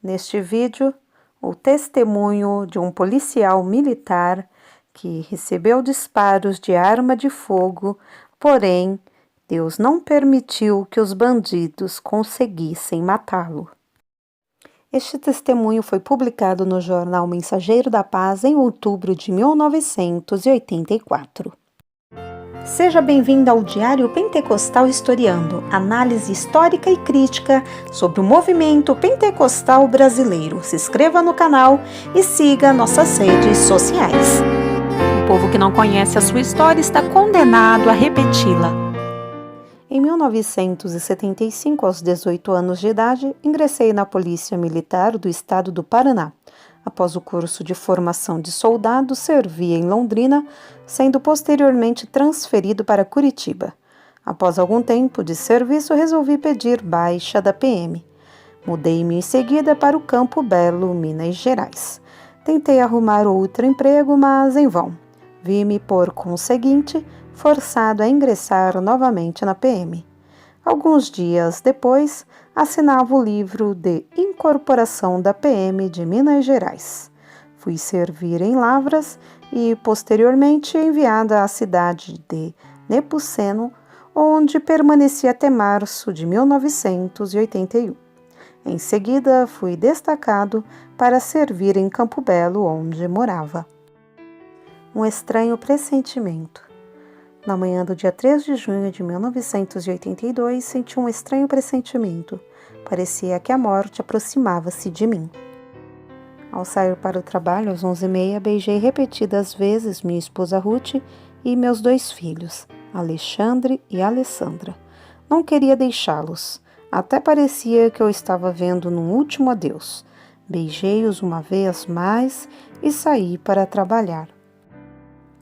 Neste vídeo, o testemunho de um policial militar que recebeu disparos de arma de fogo, porém, Deus não permitiu que os bandidos conseguissem matá-lo. Este testemunho foi publicado no jornal Mensageiro da Paz em outubro de 1984. Seja bem-vindo ao Diário Pentecostal Historiando, análise histórica e crítica sobre o movimento pentecostal brasileiro. Se inscreva no canal e siga nossas redes sociais. O povo que não conhece a sua história está condenado a repeti-la. Em 1975, aos 18 anos de idade, ingressei na Polícia Militar do Estado do Paraná. Após o curso de formação de soldado, servi em Londrina, sendo posteriormente transferido para Curitiba. Após algum tempo de serviço, resolvi pedir baixa da PM. Mudei-me em seguida para o Campo Belo, Minas Gerais. Tentei arrumar outro emprego, mas em vão. Vi-me, por conseguinte, forçado a ingressar novamente na PM. Alguns dias depois, assinava o livro de incorporação da PM de Minas Gerais. Fui servir em Lavras e, posteriormente, enviada à cidade de Nepomuceno, onde permaneci até março de 1981. Em seguida, fui destacado para servir em Campo Belo, onde morava. Um estranho pressentimento. Na manhã do dia 3 de junho de 1982, senti um estranho pressentimento. Parecia que a morte aproximava-se de mim. Ao sair para o trabalho, às 11h30, beijei repetidas vezes minha esposa Ruth e meus 2 filhos, Alexandre e Alessandra. Não queria deixá-los. Até parecia que eu estava vendo num último adeus. Beijei-os uma vez mais e saí para trabalhar.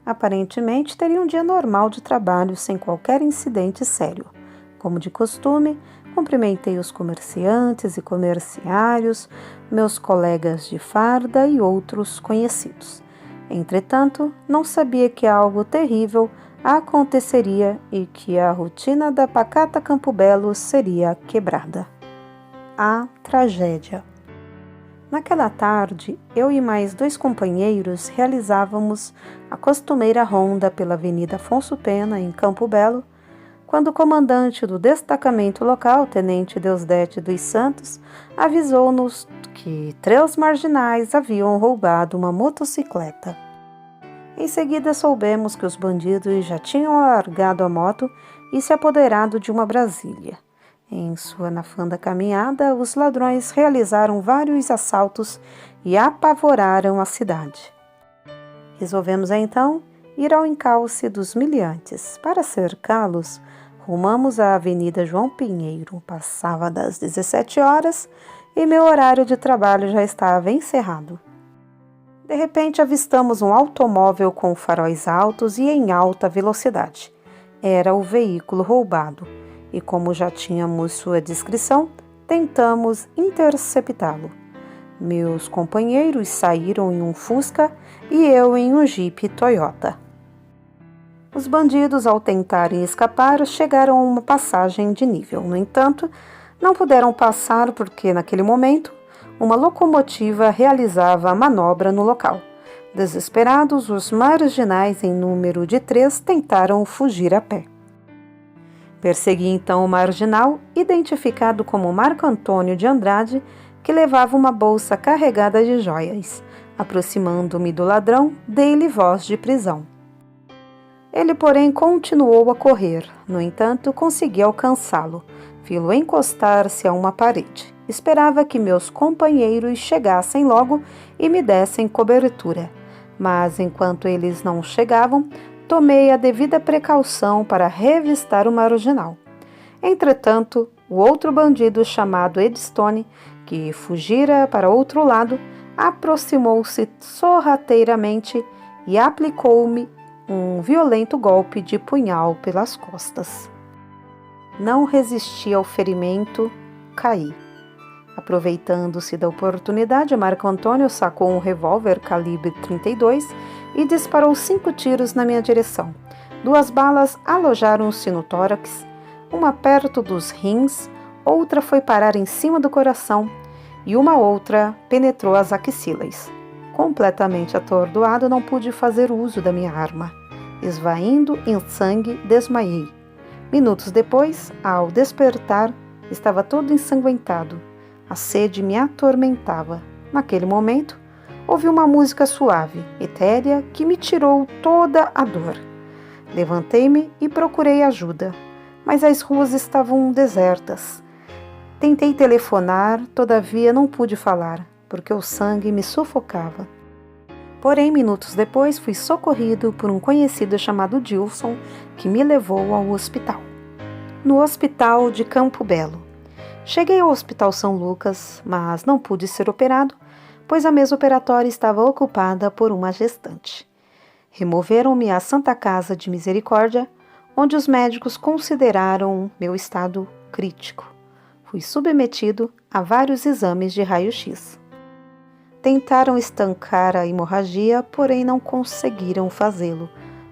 Aparentemente, teria um dia normal de trabalho sem qualquer incidente sério. Como de costume, cumprimentei os comerciantes e comerciários, meus colegas de farda e outros conhecidos. Entretanto, não sabia que algo terrível aconteceria e que a rotina da pacata Campo Belo seria quebrada. A tragédia. Naquela tarde, eu e mais 2 companheiros realizávamos a costumeira ronda pela Avenida Afonso Pena, em Campo Belo, quando o comandante do destacamento local, Tenente Deusdete dos Santos, avisou-nos que 3 marginais haviam roubado uma motocicleta. Em seguida, soubemos que os bandidos já tinham largado a moto e se apoderado de uma Brasília. Em sua nafanda caminhada, os ladrões realizaram vários assaltos e apavoraram a cidade. Resolvemos então ir ao encalce dos miliantes. Para cercá-los, rumamos à Avenida João Pinheiro. Passava das 17 horas e meu horário de trabalho já estava encerrado. De repente, avistamos um automóvel com faróis altos e em alta velocidade. Era o veículo roubado. E como já tínhamos sua descrição, tentamos interceptá-lo. Meus companheiros saíram em um Fusca e eu em um Jeep Toyota. Os bandidos, ao tentarem escapar, chegaram a uma passagem de nível. No entanto, não puderam passar porque, naquele momento, uma locomotiva realizava a manobra no local. Desesperados, os marginais, em número de 3, tentaram fugir a pé. Persegui então o marginal, identificado como Marco Antônio de Andrade, que levava uma bolsa carregada de joias. Aproximando-me do ladrão, dei-lhe voz de prisão. Ele, porém, continuou a correr. No entanto, consegui alcançá-lo. Vi-lo encostar-se a uma parede. Esperava que meus companheiros chegassem logo e me dessem cobertura. Mas, enquanto eles não chegavam, tomei a devida precaução para revistar o marginal. Entretanto, o outro bandido chamado Edstone, que fugira para outro lado, aproximou-se sorrateiramente e aplicou-me um violento golpe de punhal pelas costas. Não resisti ao ferimento, caí. Aproveitando-se da oportunidade, Marco Antônio sacou um revólver calibre 32 e disparou 5 tiros na minha direção. 2 balas alojaram-se no tórax, uma perto dos rins, outra foi parar em cima do coração e uma outra penetrou as axilas. Completamente atordoado, não pude fazer uso da minha arma. Esvaindo em sangue, desmaiei. Minutos depois, ao despertar, estava todo ensanguentado. A sede me atormentava. Naquele momento, ouvi uma música suave, etérea, que me tirou toda a dor. Levantei-me e procurei ajuda, mas as ruas estavam desertas. Tentei telefonar, todavia não pude falar, porque o sangue me sufocava. Porém, minutos depois, fui socorrido por um conhecido chamado Dilson, que me levou ao hospital. No hospital de Campo Belo. Cheguei ao Hospital São Lucas, mas não pude ser operado, pois a mesa operatória estava ocupada por uma gestante. Removeram-me à Santa Casa de Misericórdia, onde os médicos consideraram meu estado crítico. Fui submetido a vários exames de raio-x. Tentaram estancar a hemorragia, porém não conseguiram fazê-lo.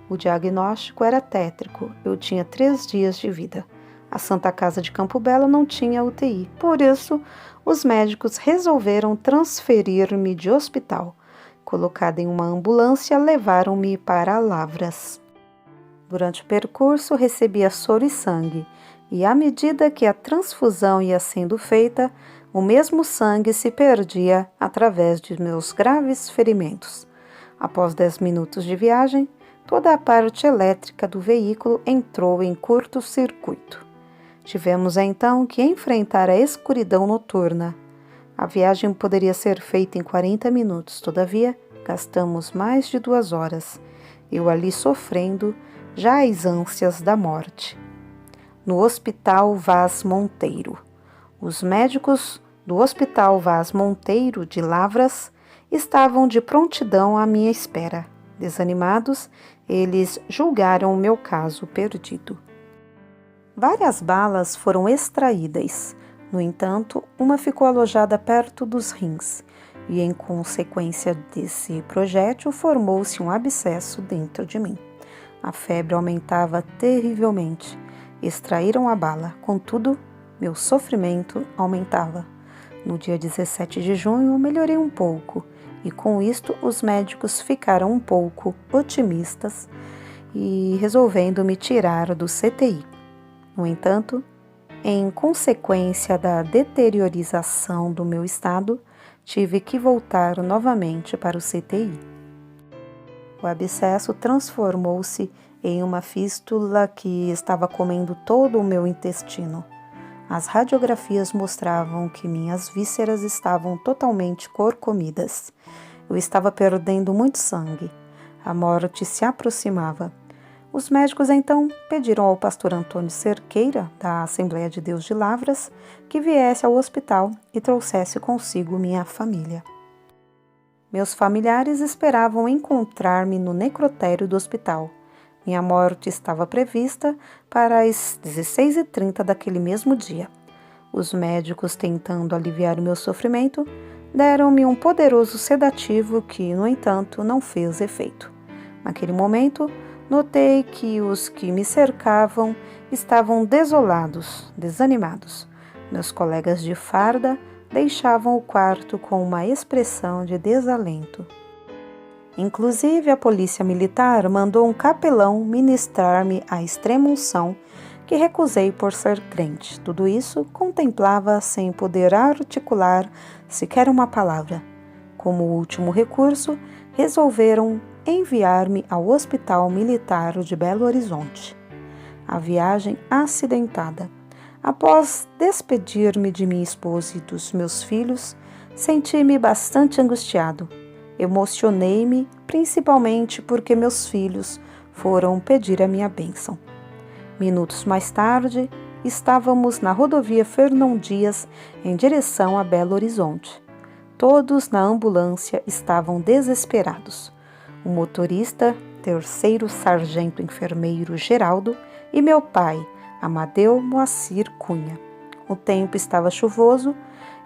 O diagnóstico era tétrico. Eu tinha 3 dias de vida. A Santa Casa de Campo Belo não tinha UTI. Por isso, os médicos resolveram transferir-me de hospital. Colocada em uma ambulância, levaram-me para Lavras. Durante o percurso, recebia soro e sangue. E à medida que a transfusão ia sendo feita, o mesmo sangue se perdia através de meus graves ferimentos. Após 10 minutos de viagem, toda a parte elétrica do veículo entrou em curto-circuito. Tivemos então que enfrentar a escuridão noturna. A viagem poderia ser feita em 40 minutos, todavia, gastamos mais de 2 horas. Eu ali sofrendo já as ânsias da morte. No Hospital Vaz Monteiro. Os médicos do Hospital Vaz Monteiro de Lavras estavam de prontidão à minha espera. Desanimados, eles julgaram o meu caso perdido. Várias balas foram extraídas. No entanto, uma ficou alojada perto dos rins e, em consequência desse projétil, formou-se um abscesso dentro de mim. A febre aumentava terrivelmente. Extraíram a bala, contudo, meu sofrimento aumentava. No dia 17 de junho, melhorei um pouco, e com isto os médicos ficaram um pouco otimistas e resolvendo me tirar do CTI. No entanto, em consequência da deteriorização do meu estado, tive que voltar novamente para o CTI. O abscesso transformou-se em uma fístula que estava comendo todo o meu intestino. As radiografias mostravam que minhas vísceras estavam totalmente corcomidas. Eu estava perdendo muito sangue. A morte se aproximava. Os médicos então pediram ao pastor Antônio Cerqueira, da Assembleia de Deus de Lavras, que viesse ao hospital e trouxesse consigo minha família. Meus familiares esperavam encontrar-me no necrotério do hospital. Minha morte estava prevista para as 16h30 daquele mesmo dia. Os médicos, tentando aliviar o meu sofrimento, deram-me um poderoso sedativo que, no entanto, não fez efeito. Naquele momento, notei que os que me cercavam estavam desolados, desanimados. Meus colegas de farda deixavam o quarto com uma expressão de desalento. Inclusive, a polícia militar mandou um capelão ministrar-me a extrema-unção, que recusei por ser crente. Tudo isso contemplava sem poder articular sequer uma palavra. Como último recurso, resolveram enviar-me ao Hospital Militar de Belo Horizonte. A viagem acidentada. Após despedir-me de minha esposa e dos meus filhos, senti-me bastante angustiado. Emocionei-me, principalmente porque meus filhos foram pedir a minha bênção. Minutos mais tarde, estávamos na rodovia Fernão Dias, em direção a Belo Horizonte. Todos na ambulância estavam desesperados. O motorista, 3º sargento enfermeiro Geraldo, e meu pai, Amadeu Moacir Cunha. O tempo estava chuvoso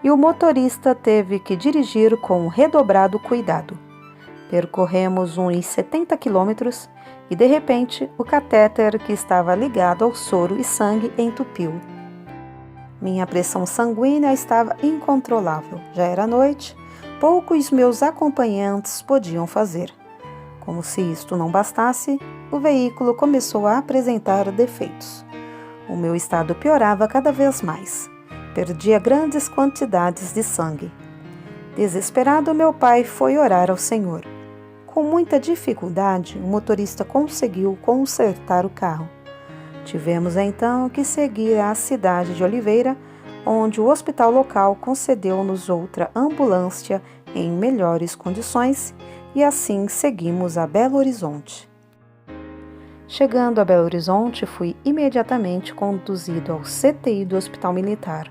e o motorista teve que dirigir com redobrado cuidado. Percorremos uns 70 quilômetros e, de repente, o catéter que estava ligado ao soro e sangue entupiu. Minha pressão sanguínea estava incontrolável. Já era noite, poucos meus acompanhantes podiam fazer. Como se isto não bastasse, o veículo começou a apresentar defeitos. O meu estado piorava cada vez mais. Perdia grandes quantidades de sangue. Desesperado, meu pai foi orar ao Senhor. Com muita dificuldade, o motorista conseguiu consertar o carro. Tivemos então que seguir à cidade de Oliveira, onde o hospital local concedeu-nos outra ambulância em melhores condições, e assim seguimos a Belo Horizonte. Chegando a Belo Horizonte, fui imediatamente conduzido ao CTI do Hospital Militar.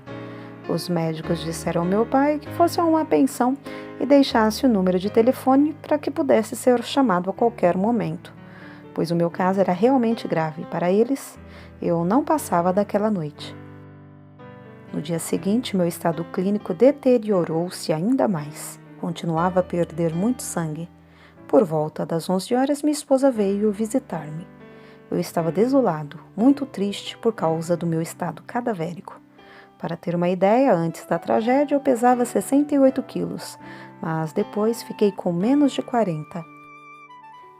Os médicos disseram ao meu pai que fosse a uma pensão e deixasse o número de telefone para que pudesse ser chamado a qualquer momento, pois o meu caso era realmente grave. Para eles, eu não passava daquela noite. No dia seguinte, meu estado clínico deteriorou-se ainda mais. Continuava a perder muito sangue. Por volta das 11 horas, minha esposa veio visitar-me. Eu estava desolado, muito triste por causa do meu estado cadavérico. Para ter uma ideia, antes da tragédia eu pesava 68 quilos, mas depois fiquei com menos de 40.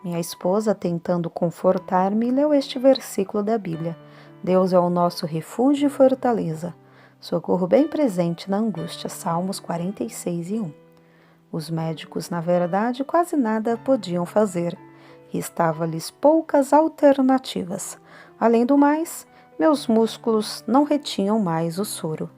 Minha esposa, tentando confortar-me, leu este versículo da Bíblia: Deus é o nosso refúgio e fortaleza, socorro bem presente na angústia. Salmos 46:1. Os médicos, na verdade, quase nada podiam fazer. Restava-lhes poucas alternativas. Além do mais, meus músculos não retinham mais o soro.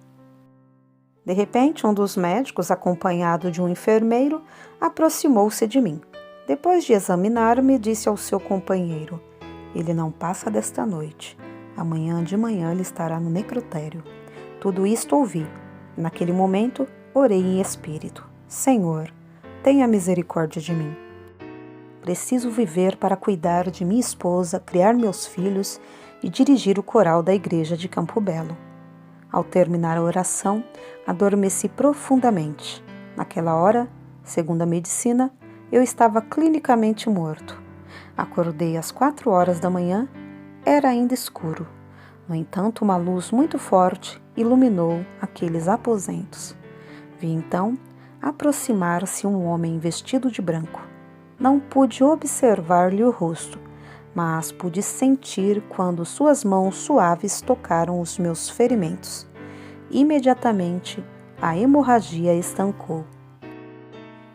De repente, um dos médicos, acompanhado de um enfermeiro, aproximou-se de mim. Depois de examinar-me, disse ao seu companheiro: Ele não passa desta noite. Amanhã de manhã ele estará no necrotério. Tudo isto ouvi. Naquele momento, orei em espírito: Senhor, tenha misericórdia de mim. Preciso viver para cuidar de minha esposa, criar meus filhos e dirigir o coral da igreja de Campo Belo. Ao terminar a oração, adormeci profundamente. Naquela hora, segundo a medicina, eu estava clinicamente morto. Acordei às 4 horas da manhã, era ainda escuro. No entanto, uma luz muito forte iluminou aqueles aposentos. Vi então aproximar-se um homem vestido de branco. Não pude observar-lhe o rosto, mas pude sentir quando suas mãos suaves tocaram os meus ferimentos. Imediatamente, a hemorragia estancou.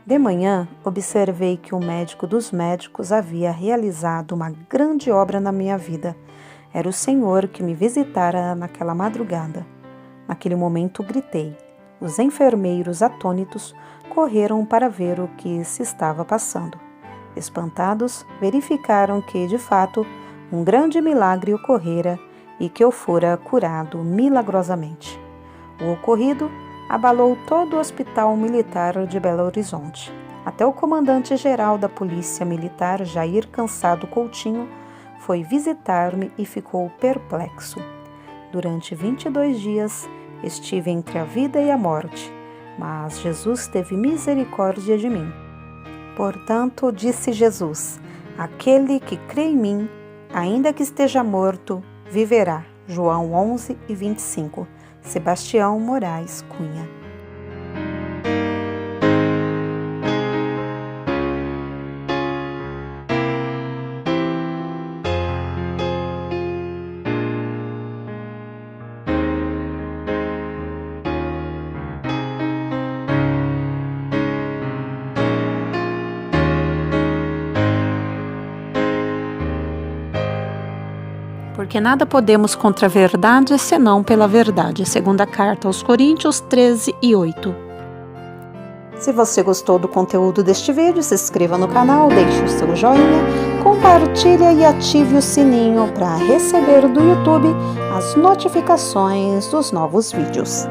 De manhã, observei que o médico dos médicos havia realizado uma grande obra na minha vida. Era o Senhor que me visitara naquela madrugada. Naquele momento, gritei. Os enfermeiros, atônitos, correram para ver o que se estava passando. Espantados, verificaram que, de fato, um grande milagre ocorrera e que eu fora curado milagrosamente. O ocorrido abalou todo o Hospital Militar de Belo Horizonte. Até o comandante-geral da Polícia Militar, Jair Cansado Coutinho, foi visitar-me e ficou perplexo. Durante 22 dias, estive entre a vida e a morte, mas Jesus teve misericórdia de mim. Portanto, disse Jesus: aquele que crê em mim, ainda que esteja morto, viverá. João 11:25. Sebastião Moraes Cunha. Porque nada podemos contra a verdade, senão pela verdade. Segunda carta aos Coríntios 13:8. Se você gostou do conteúdo deste vídeo, se inscreva no canal, deixe o seu joinha, compartilhe e ative o sininho para receber do YouTube as notificações dos novos vídeos.